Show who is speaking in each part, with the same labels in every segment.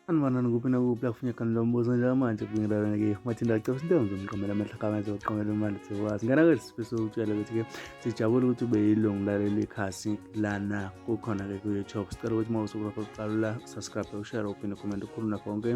Speaker 1: Anibonani kuphi nakuphi la kufuneka lombuzo njengamanje kubingelela-ke Mathinda Cebisa Ntombi umqomela amehlo kamanzi oqomela imali sikwazi ngena ke sifisa ukutshela ukuthi-ke sijabule ukuthi ube yilungu laleli khasi lana kukhona-ke ku-YouTube. Sicela ukuthi uma usuku lapho kuqala la subscribe ushare uphinde ucomment ukhuluma konke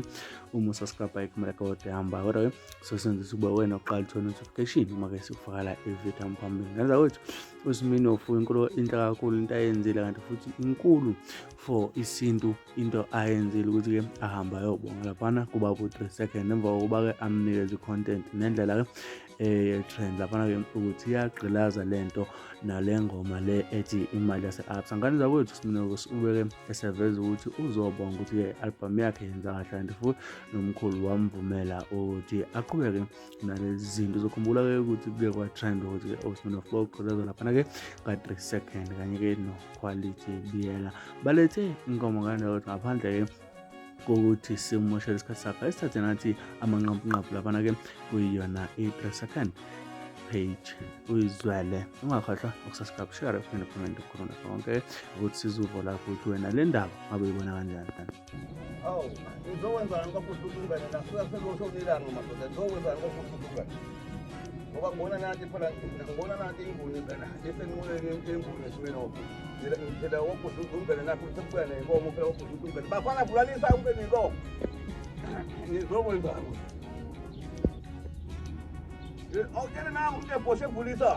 Speaker 1: uma usubscribe ayikhumela kodwa hamba kodwa-ke sosenzisa ukuba wena uqala uthole notification uma-ke sikufakala ivideo phambili ngenza kwethu uSimini ofu inkulu inhle kakhulu into ayenzile kanti futhi inkulu for isintu into ayenzile ukuthi-ke ahamba ayobonga laphana kuba ku-3 seconds emva kokuba-ke amnikeze i-content nendlela-ke trend laphana-ke ukuthi iyagqilaza lento nale ngoma le ethi imali yase-Absa. Ngane zakwethu Simini ube-ke eseveza ukuthi uzobonga ukuthi-ke i-album yakhe yenza kahle kanti futhi nomkhulu wamvumela ukuthi aqhubeke nalezi zinto. Uzokhumbula-ke ukuthi kuke kwa-trend ukuthi uSimini of bogqilaza laphana-ke ka-3 seconds kanye-ke no-Quality Biyela balethe ingoma ngane zakwethu ngaphandle-ke kokuthi simumoshele isikhathi sakhe esithathe nathi amanqampunqampu laphana-ke kuyiyona i-3 second page uyizwele ungakhohlwa ukusubscribe share uphinde comment ukhuluma konke ukuthi sizuvo lapho ukuthi wena le ndaba ngabe uyibona kanjani.
Speaker 2: Awu ngizokwenzani kwafuthi nasuka sekusho madoda ngizokwenzani kwafuthi ngoba ngibona nathi phela ngibona nathi inguni phela esenquleke enguni esimeno phela wokuthi umbele nakho sekubuya nenkomo phela wokuthi umbele bafana bulalisa ube nenkomo ngizokwenzani awutshele nami ukuthi ebhoshe ebulisa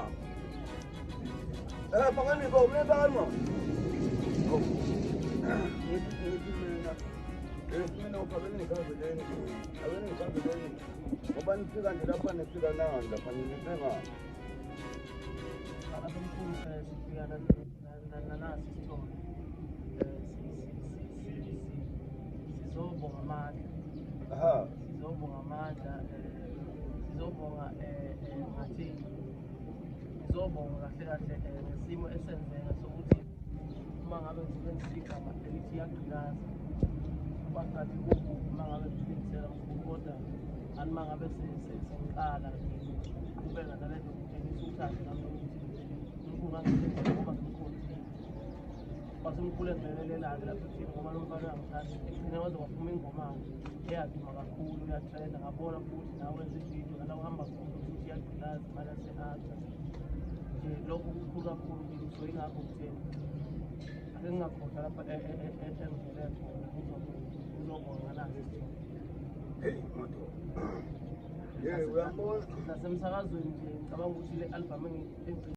Speaker 2: phakani inkomo lenzani ma mina ukabele ngikazeleni ngoba nifika nje lapha nifika nani lapha nifika
Speaker 3: abamkhulu sifika nanasi isithombe sizobonga amandla sizobonga amandla sizobonga ngathi sizobonga kahle ngesimo esenzeka sokuthi uma ngabe ngisebenzisa igama elithi iyagqilaza basathi uma ngabe ngithengisela kodwa ani uma ngabe sengiqala qhubeka nale nto engisuthanda nami ukuthi unkulu ngangithengisela ngoba ngimkhonzile wasemkhulu engimelelelayo lapho ekuthini ngoba lo mfana uyangithanda ekugcine waze waphuma ingoma-ke eyaduma kakhulu uyatrenda ngabona futhi nawe wenza ividiyo nala uhamba khona ukuthi iyagqilaza imali yase-Absa nje lokho kukhulu kakhulu kimi so yingakho kutheni ake ngingakhohlwa lapha engivele khona uzobonga nazi
Speaker 2: hey madoda uyambona
Speaker 3: nasemsakazweni nje ngicabanga ukuthi le album